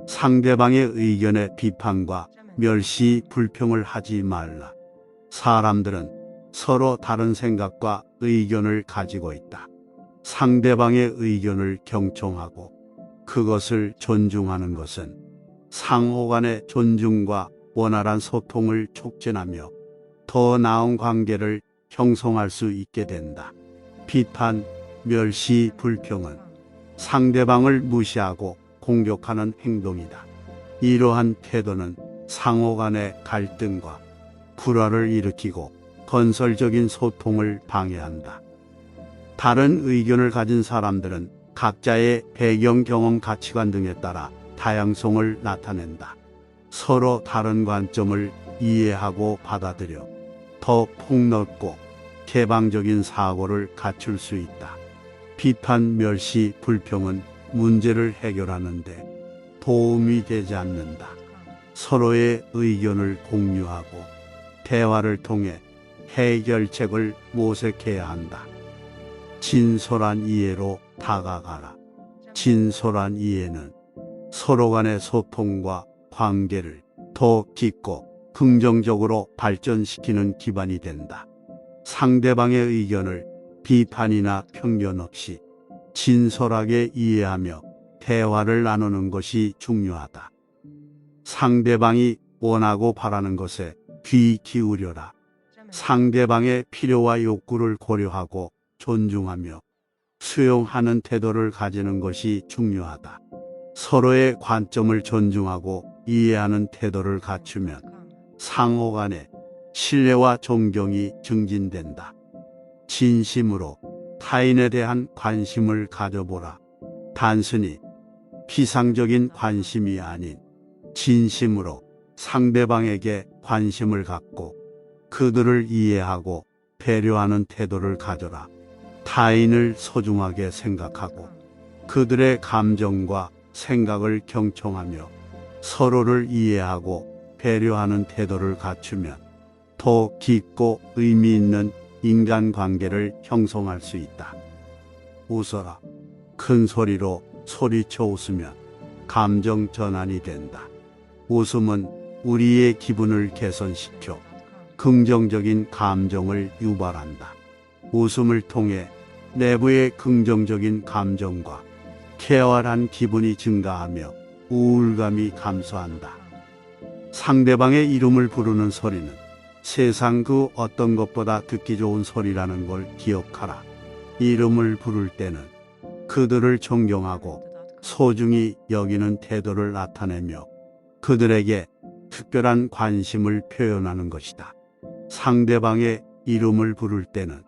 상대방의 의견에 비판과 멸시, 불평을 하지 말라. 사람들은 서로 다른 생각과 의견을 가지고 있다. 상대방의 의견을 경청하고 그것을 존중하는 것은 상호 간의 존중과 원활한 소통을 촉진하며 더 나은 관계를 형성할 수 있게 된다. 비판, 멸시, 불평은 상대방을 무시하고 공격하는 행동이다. 이러한 태도는 상호 간의 갈등과 불화를 일으키고 건설적인 소통을 방해한다. 다른 의견을 가진 사람들은 각자의 배경, 경험, 가치관 등에 따라 다양성을 나타낸다. 서로 다른 관점을 이해하고 받아들여 더 폭넓고 개방적인 사고를 갖출 수 있다. 비판, 멸시, 불평은 문제를 해결하는데 도움이 되지 않는다. 서로의 의견을 공유하고 대화를 통해 해결책을 모색해야 한다. 진솔한 이해로 다가가라. 진솔한 이해는 서로 간의 소통과 관계를 더 깊고 긍정적으로 발전시키는 기반이 된다. 상대방의 의견을 비판이나 편견 없이 진솔하게 이해하며 대화를 나누는 것이 중요하다. 상대방이 원하고 바라는 것에 귀 기울여라. 상대방의 필요와 욕구를 고려하고 존중하며 수용하는 태도를 가지는 것이 중요하다. 서로의 관점을 존중하고 이해하는 태도를 갖추면 상호 간의 신뢰와 존경이 증진된다. 진심으로 타인에 대한 관심을 가져보라. 단순히 피상적인 관심이 아닌 진심으로 상대방에게 관심을 갖고 그들을 이해하고 배려하는 태도를 가져라. 타인을 소중하게 생각하고 그들의 감정과 생각을 경청하며 서로를 이해하고 배려하는 태도를 갖추면 더 깊고 의미 있는 인간관계를 형성할 수 있다. 웃어라. 큰 소리로 소리쳐 웃으면 감정 전환이 된다. 웃음은 우리의 기분을 개선시켜 긍정적인 감정을 유발한다. 웃음을 통해 내부의 긍정적인 감정과 쾌활한 기분이 증가하며 우울감이 감소한다. 상대방의 이름을 부르는 소리는 세상 그 어떤 것보다 듣기 좋은 소리라는 걸 기억하라. 이름을 부를 때는 그들을 존경하고 소중히 여기는 태도를 나타내며 그들에게 특별한 관심을 표현하는 것이다. 상대방의 이름을 부를 때는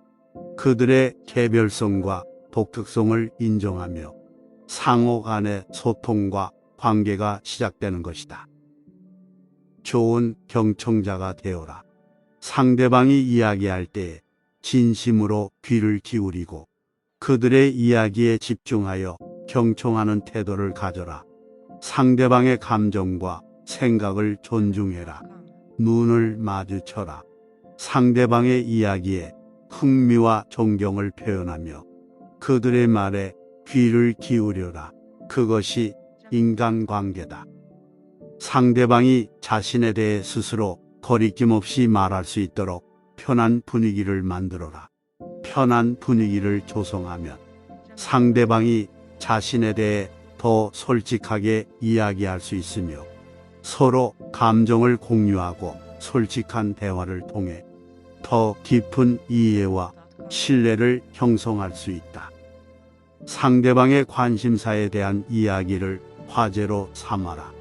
그들의 개별성과 독특성을 인정하며 상호 간의 소통과 관계가 시작되는 것이다. 좋은 경청자가 되어라. 상대방이 이야기할 때 진심으로 귀를 기울이고 그들의 이야기에 집중하여 경청하는 태도를 가져라. 상대방의 감정과 생각을 존중해라. 눈을 마주쳐라. 상대방의 이야기에 흥미와 존경을 표현하며 그들의 말에 귀를 기울여라. 그것이 인간관계다. 상대방이 자신에 대해 스스로 거리낌 없이 말할 수 있도록 편한 분위기를 만들어라. 편한 분위기를 조성하면 상대방이 자신에 대해 더 솔직하게 이야기할 수 있으며 서로 감정을 공유하고 솔직한 대화를 통해 더 깊은 이해와 신뢰를 형성할 수 있다. 상대방의 관심사에 대한 이야기를 화제로 삼아라.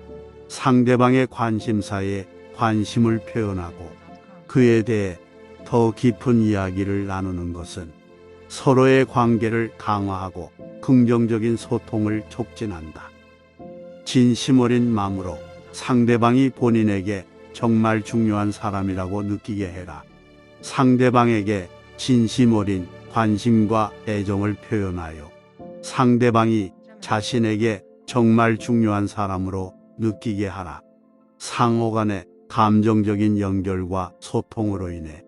상대방의 관심사에 관심을 표현하고 그에 대해 더 깊은 이야기를 나누는 것은 서로의 관계를 강화하고 긍정적인 소통을 촉진한다. 진심 어린 마음으로 상대방이 본인에게 정말 중요한 사람이라고 느끼게 해라. 상대방에게 진심 어린 관심과 애정을 표현하여 상대방이 자신에게 정말 중요한 사람으로 느끼게 하라. 상호 간의 감정적인 연결과 소통으로 인해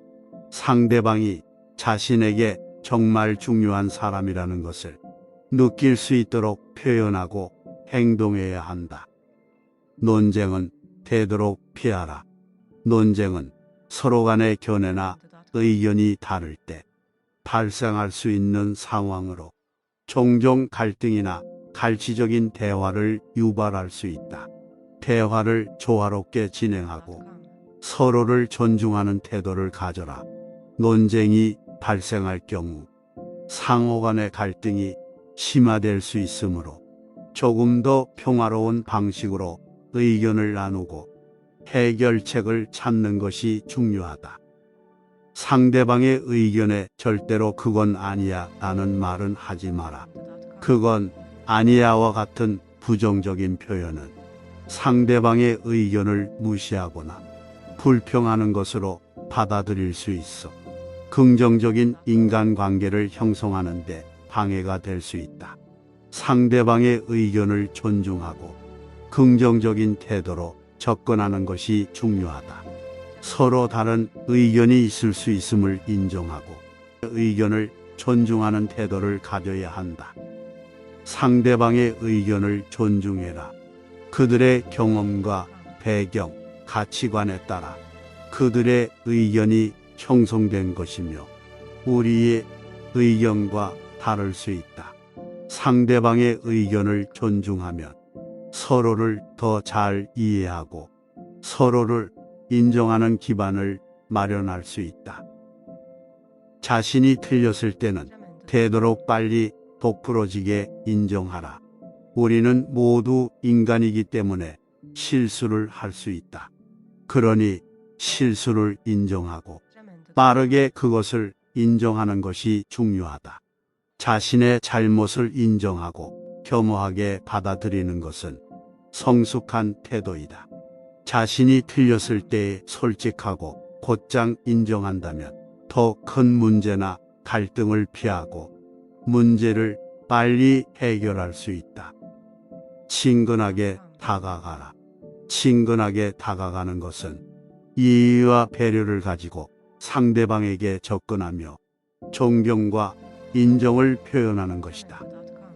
상대방이 자신에게 정말 중요한 사람이라는 것을 느낄 수 있도록 표현하고 행동해야 한다. 논쟁은 되도록 피하라. 논쟁은 서로 간의 견해나 의견이 다를 때 발생할 수 있는 상황으로 종종 갈등이나 갈취적인 대화를 유발할 수 있다. 대화를 조화롭게 진행하고 서로를 존중하는 태도를 가져라. 논쟁이 발생할 경우 상호 간의 갈등이 심화될 수 있으므로 조금 더 평화로운 방식으로 의견을 나누고 해결책을 찾는 것이 중요하다. 상대방의 의견에 절대로 그건 아니야 라는 말은 하지 마라. 그건 아니야와 같은 부정적인 표현은 상대방의 의견을 무시하거나 불평하는 것으로 받아들일 수 있어 긍정적인 인간관계를 형성하는 데 방해가 될 수 있다. 상대방의 의견을 존중하고 긍정적인 태도로 접근하는 것이 중요하다. 서로 다른 의견이 있을 수 있음을 인정하고 의견을 존중하는 태도를 가져야 한다. 상대방의 의견을 존중해라. 그들의 경험과 배경, 가치관에 따라 그들의 의견이 형성된 것이며 우리의 의견과 다를 수 있다. 상대방의 의견을 존중하면 서로를 더 잘 이해하고 서로를 인정하는 기반을 마련할 수 있다. 자신이 틀렸을 때는 되도록 빨리 똑부러지게 인정하라. 우리는 모두 인간이기 때문에 실수를 할 수 있다. 그러니 실수를 인정하고 빠르게 그것을 인정하는 것이 중요하다. 자신의 잘못을 인정하고 겸허하게 받아들이는 것은 성숙한 태도이다. 자신이 틀렸을 때에 솔직하고 곧장 인정한다면 더 큰 문제나 갈등을 피하고 문제를 빨리 해결할 수 있다. 친근하게 다가가라. 친근하게 다가가는 것은 이해와 배려를 가지고 상대방에게 접근하며 존경과 인정을 표현하는 것이다.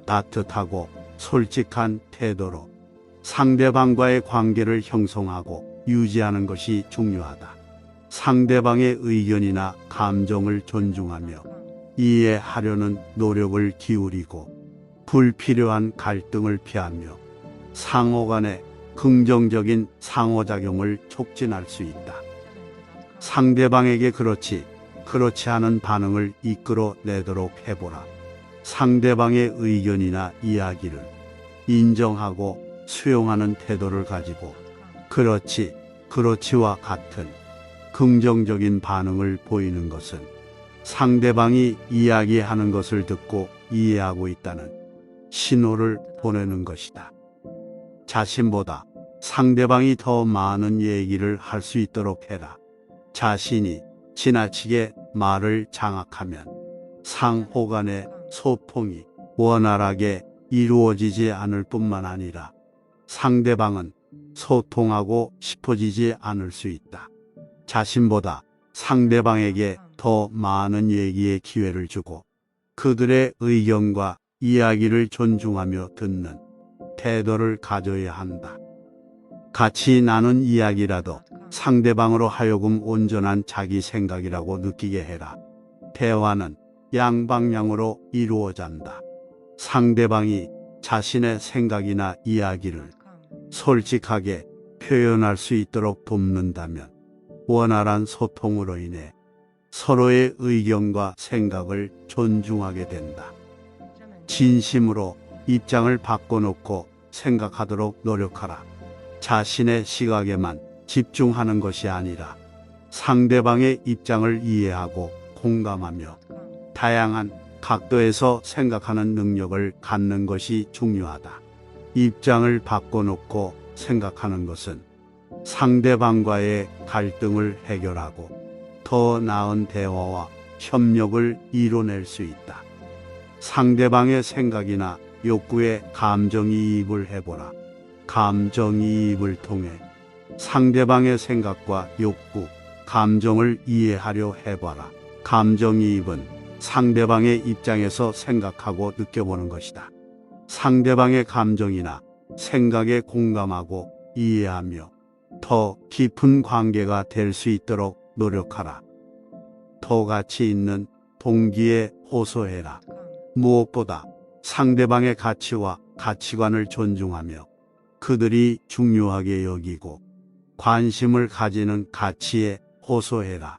따뜻하고 솔직한 태도로 상대방과의 관계를 형성하고 유지하는 것이 중요하다. 상대방의 의견이나 감정을 존중하며 이해하려는 노력을 기울이고 불필요한 갈등을 피하며 상호 간의 긍정적인 상호작용을 촉진할 수 있다. 상대방에게 그렇지 않은 반응을 이끌어내도록 해보라. 상대방의 의견이나 이야기를 인정하고 수용하는 태도를 가지고 그렇지와 같은 긍정적인 반응을 보이는 것은 상대방이 이야기하는 것을 듣고 이해하고 있다는 신호를 보내는 것이다. 자신보다 상대방이 더 많은 얘기를 할 수 있도록 해라. 자신이 지나치게 말을 장악하면 상호 간의 소통이 원활하게 이루어지지 않을 뿐만 아니라 상대방은 소통하고 싶어지지 않을 수 있다. 자신보다 상대방에게 더 많은 얘기의 기회를 주고 그들의 의견과 이야기를 존중하며 듣는 태도를 가져야 한다. 같이 나눈 이야기라도 상대방으로 하여금 온전한 자기 생각이라고 느끼게 해라. 대화는 양방향으로 이루어진다. 상대방이 자신의 생각이나 이야기를 솔직하게 표현할 수 있도록 돕는다면 원활한 소통으로 인해 서로의 의견과 생각을 존중하게 된다. 진심으로 입장을 바꿔놓고 생각하도록 노력하라. 자신의 시각에만 집중하는 것이 아니라 상대방의 입장을 이해하고 공감하며 다양한 각도에서 생각하는 능력을 갖는 것이 중요하다. 입장을 바꿔놓고 생각하는 것은 상대방과의 갈등을 해결하고 더 나은 대화와 협력을 이뤄낼 수 있다. 상대방의 생각이나 욕구에 감정이입을 해보라. 감정이입을 통해 상대방의 생각과 욕구, 감정을 이해하려 해봐라. 감정이입은 상대방의 입장에서 생각하고 느껴보는 것이다. 상대방의 감정이나 생각에 공감하고 이해하며 더 깊은 관계가 될 수 있도록 노력하라. 더 가치 있는 동기에 호소해라. 무엇보다 상대방의 가치와 가치관을 존중하며 그들이 중요하게 여기고 관심을 가지는 가치에 호소해라.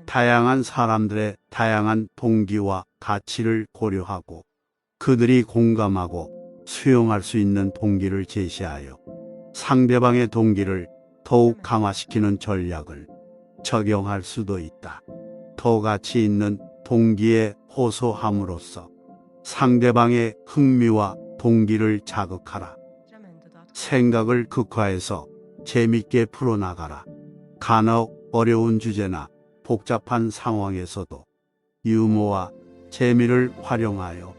다양한 사람들의 다양한 동기와 가치를 고려하고 그들이 공감하고 수용할 수 있는 동기를 제시하여 상대방의 동기를 더욱 강화시키는 전략을 적용할 수도 있다. 더 가치 있는 동기에 호소함으로써 상대방의 흥미와 동기를 자극하라. 생각을 극화해서 재밌게 풀어나가라. 간혹 어려운 주제나 복잡한 상황에서도 유머와 재미를 활용하여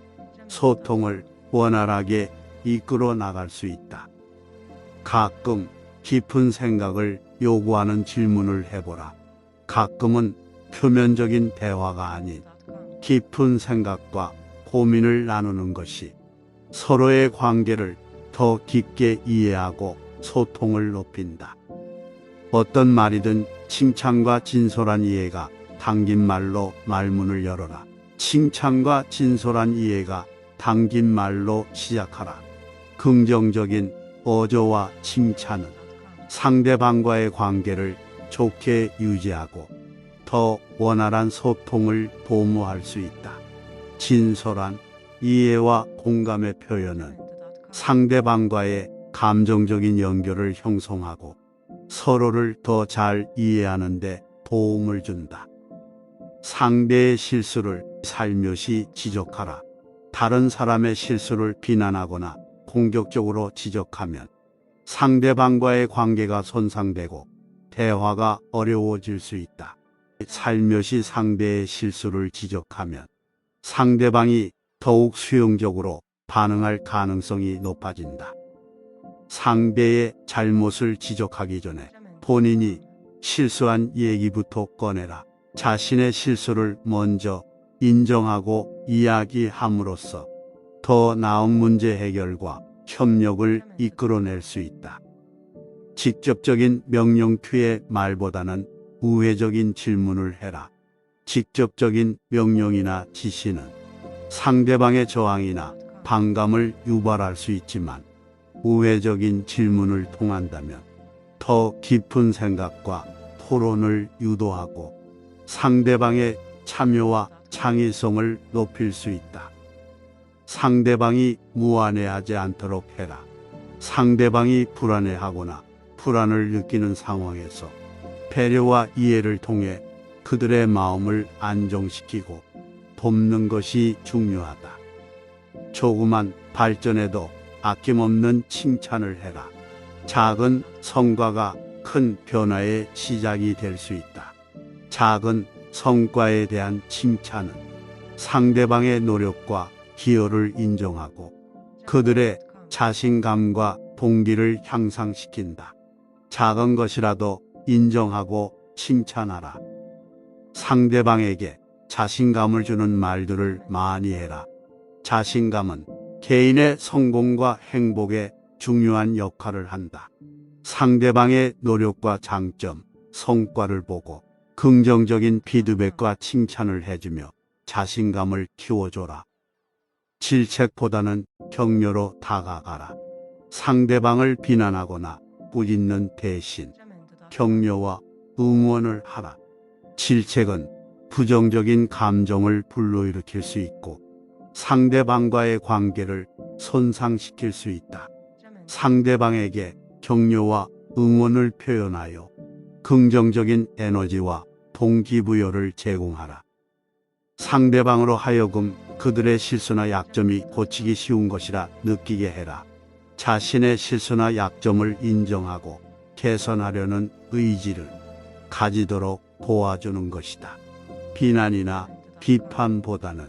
소통을 원활하게 이끌어 나갈 수 있다. 가끔 깊은 생각을 요구하는 질문을 해보라. 가끔은 표면적인 대화가 아닌 깊은 생각과 고민을 나누는 것이 서로의 관계를 더 깊게 이해하고 소통을 높인다. 어떤 말이든 칭찬과 진솔한 이해가 담긴 말로 말문을 열어라. 칭찬과 진솔한 이해가 담긴 말로 시작하라. 긍정적인 어조와 칭찬은 상대방과의 관계를 좋게 유지하고 더 원활한 소통을 도모할 수 있다. 진솔한 이해와 공감의 표현은 상대방과의 감정적인 연결을 형성하고 서로를 더 잘 이해하는 데 도움을 준다. 상대의 실수를 살며시 지적하라. 다른 사람의 실수를 비난하거나 공격적으로 지적하면 상대방과의 관계가 손상되고 대화가 어려워질 수 있다. 살며시 상대의 실수를 지적하면 상대방이 더욱 수용적으로 반응할 가능성이 높아진다. 상대의 잘못을 지적하기 전에 본인이 실수한 얘기부터 꺼내라. 자신의 실수를 먼저 인정하고 이야기함으로써 더 나은 문제 해결과 협력을 이끌어낼 수 있다. 직접적인 명령투의 말보다는 우회적인 질문을 해라. 직접적인 명령이나 지시는 상대방의 저항이나 반감을 유발할 수 있지만 우회적인 질문을 통한다면 더 깊은 생각과 토론을 유도하고 상대방의 참여와 창의성을 높일 수 있다. 상대방이 무안해하지 않도록 해라. 상대방이 불안해하거나 불안을 느끼는 상황에서 배려와 이해를 통해 그들의 마음을 안정시키고 돕는 것이 중요하다. 조그만 발전에도 아낌없는 칭찬을 해라. 작은 성과가 큰 변화의 시작이 될 수 있다. 작은 성과에 대한 칭찬은 상대방의 노력과 기여를 인정하고 그들의 자신감과 동기를 향상시킨다. 작은 것이라도 인정하고 칭찬하라. 상대방에게 자신감을 주는 말들을 많이 해라. 자신감은 개인의 성공과 행복에 중요한 역할을 한다. 상대방의 노력과 장점, 성과를 보고 긍정적인 피드백과 칭찬을 해주며 자신감을 키워줘라. 질책보다는 격려로 다가가라. 상대방을 비난하거나 꾸짖는 대신 격려와 응원을 하라. 질책은 부정적인 감정을 불러일으킬 수 있고 상대방과의 관계를 손상시킬 수 있다. 상대방에게 격려와 응원을 표현하여 긍정적인 에너지와 동기부여를 제공하라. 상대방으로 하여금 그들의 실수나 약점이 고치기 쉬운 것이라 느끼게 해라. 자신의 실수나 약점을 인정하고 개선하려는 의지를 가지도록 도와주는 것이다. 비난이나 비판보다는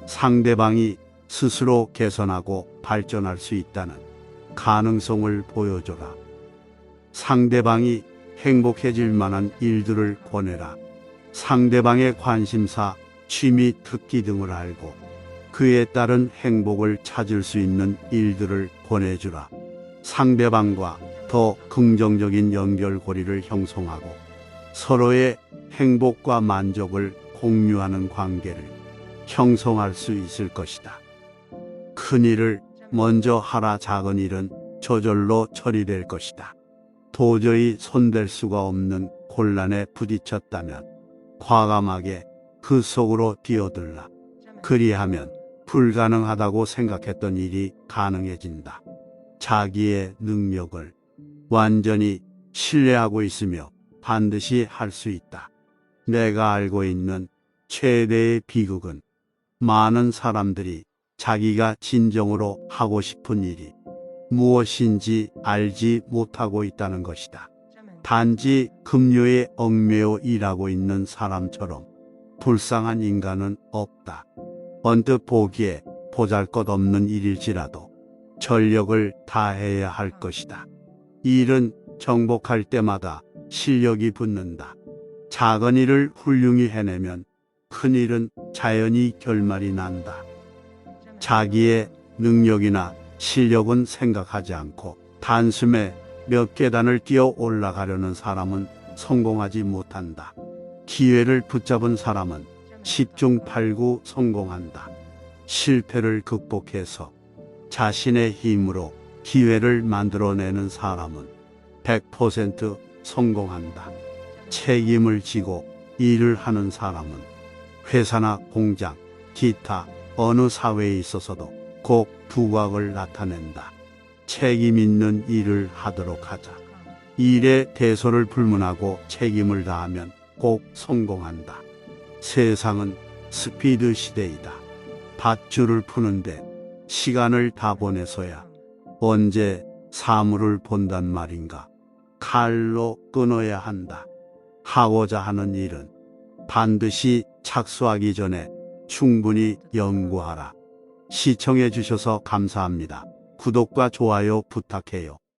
상대방이 스스로 개선하고 발전할 수 있다는 가능성을 보여줘라. 상대방이 행복해질 만한 일들을 권해라. 상대방의 관심사, 취미, 특기 등을 알고 그에 따른 행복을 찾을 수 있는 일들을 권해주라. 상대방과 더 긍정적인 연결고리를 형성하고 서로의 행복과 만족을 공유하는 관계를 형성할 수 있을 것이다. 큰 일을 먼저 하라. 작은 일은 저절로 처리될 것이다. 도저히 손댈 수가 없는 곤란에 부딪혔다면 과감하게 그 속으로 뛰어들라. 그리하면 불가능하다고 생각했던 일이 가능해진다. 자기의 능력을 완전히 신뢰하고 있으며 반드시 할 수 있다. 내가 알고 있는 최대의 비극은 많은 사람들이 자기가 진정으로 하고 싶은 일이 무엇인지 알지 못하고 있다는 것이다. 단지 급료에 얽매여 일하고 있는 사람처럼 불쌍한 인간은 없다. 언뜻 보기에 보잘것없는 일일지라도 전력을 다해야 할 것이다. 일은 정복할 때마다 실력이 붙는다. 작은 일을 훌륭히 해내면 큰 일은 자연히 결말이 난다. 자기의 능력이나 실력은 생각하지 않고 단숨에 몇 계단을 뛰어 올라가려는 사람은 성공하지 못한다. 기회를 붙잡은 사람은 10중 8구 성공한다. 실패를 극복해서 자신의 힘으로 기회를 만들어내는 사람은 100% 성공한다. 책임을 지고 일을 하는 사람은 회사나 공장, 기타 어느 사회에 있어서도 꼭 두각을 나타낸다. 책임 있는 일을 하도록 하자. 일의 대소를 불문하고 책임을 다하면 꼭 성공한다. 세상은 스피드 시대이다. 밧줄을 푸는데 시간을 다 보내서야 언제 사물을 본단 말인가. 칼로 끊어야 한다. 하고자 하는 일은 반드시 착수하기 전에 충분히 연구하라. 시청해 주셔서 감사합니다. 구독과 좋아요 부탁해요.